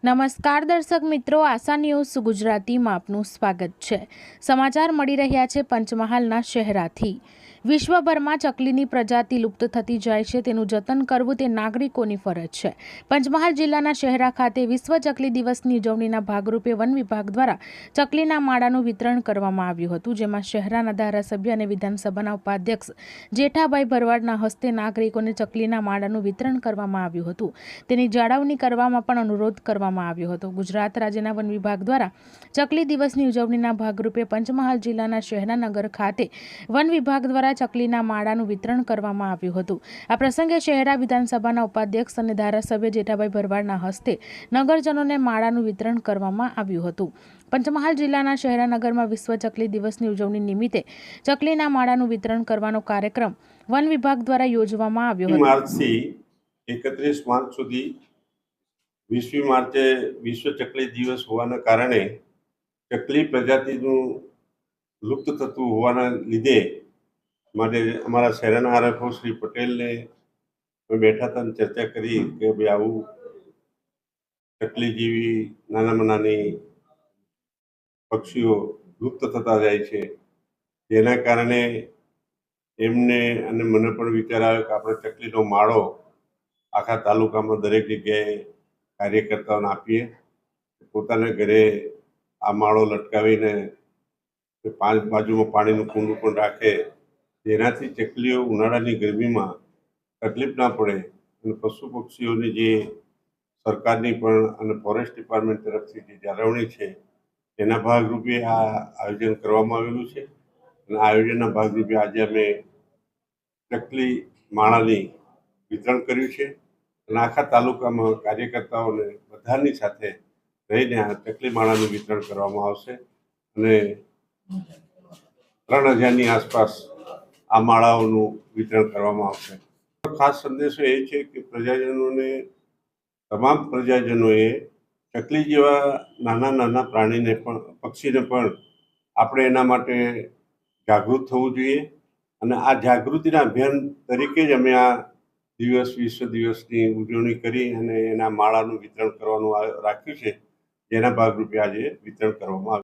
નમસ્કાર દર્શક મિત્રો, આશા ન્યૂઝ ગુજરાતીમાં આપનું સ્વાગત છે। સમાચાર મળી રહ્યા છે પંચમહાલના શહેરાથી। વિશ્વભરમાં ચકલીની પ્રજાતિ લુપ્ત થતી જાય છે, તેનું જતન કરવું તે નાગરિકોની ફરજ છે। પંચમહાલ જિલ્લાના શહેરા ખાતે વિશ્વ ચકલી દિવસની ઉજવણીના ભાગરૂપે વન વિભાગ દ્વારા ચકલીના માળાનું વિતરણ કરવામાં આવ્યું હતું, જેમાં શહેરાના ધારાસભ્ય અને વિધાનસભાના ઉપાધ્યક્ષ જેઠાભાઈ ભરવાડના હસ્તે નાગરિકોને ચકલીના માળાનું વિતરણ કરવામાં આવ્યું હતું। તેની જાળવણી કરવામાં પણ અનુરોધ કરવામાં આવ્યો હતો। ગુજરાત રાજ્યના વન વિભાગ દ્વારા ચકલી દિવસની ઉજવણીના ભાગરૂપે પંચમહાલ જિલ્લાના શહેરાનગર ખાતે વન વિભાગ દ્વારા ચકલીના માળાનું વિતરણ કરવામાં આવ્યું હતું। આ પ્રસંગે શહેરા વિધાનસભાના ઉપાધ્યક્ષ અને ધારાસભ્ય જેઠાભાઈ ભરવાડના હસ્તે નગરજનોને માળાનું વિતરણ કરવામાં આવ્યું હતું। પંચમહાલ જિલ્લાના શહેરાનગરમાં વિશ્વ ચકલી દિવસની ઉજવણી નિમિત્તે ચકલીના માળાનું વિતરણ કરવાનો કાર્યક્રમ વન વિભાગ દ્વારા યોજવામાં આવ્યો હતો। માર્ચથી 31 માર્ચ સુધી 20મી માર્ચે વિશ્વ ચકલી દિવસ હોવાના કારણે ચકલી પ્રજાતિનું લુપ્ત થતું હોવાના લીધે માટે અમારા શહેરના આરએફઓ શ્રી પટેલને બેઠા હતા અને ચર્ચા કરી કે ભાઈ આવું ચકલી જેવી નાનામાં નાની પક્ષીઓ લુપ્ત થતા જાય છે, જેના કારણે એમને અને મને પણ વિચાર આવ્યો કે આપણે ચકલીનો માળો આખા તાલુકામાં દરેક જગ્યાએ કાર્યકર્તાઓને આપીએ, પોતાના ઘરે આ માળો લટકાવીને 5 બાજુમાં પાણીનું કુંડું પણ રાખે, જેનાથી ચકલીઓ ઉનાળાની ગરમીમાં તકલીફ ના પડે અને પશુ પક્ષીઓની જે સરકારની પણ અને ફોરેસ્ટ ડિપાર્ટમેન્ટ તરફથી જે જાળવણી છે તેના ભાગરૂપે આ આયોજન કરવામાં આવેલું છે। અને આ આયોજનના ભાગરૂપે આજે અમે ચકલી માળાની વિતરણ કર્યું છે અને આખા તાલુકામાં કાર્યકર્તાઓને બધાની સાથે રહીને આ ચકલી માળાનું વિતરણ કરવામાં આવશે અને 3000ની આસપાસ આ માળાઓનું વિતરણ કરવામાં આવશે। ખાસ સંદેશો એ છે કે પ્રજાજનોને, તમામ પ્રજાજનોએ ચકલી જેવા નાના નાના પ્રાણીને પણ, પક્ષીને પણ આપણે એના માટે જાગૃત થવું જોઈએ અને આ જાગૃતિના અભિયાન તરીકે જ અમે આ વિશ્વ દિવસની ઉજવણી કરી અને એના માળાનું વિતરણ કરવાનું રાખ્યું છે, જેના ભાગરૂપે આજે વિતરણ કરવામાં આવ્યું।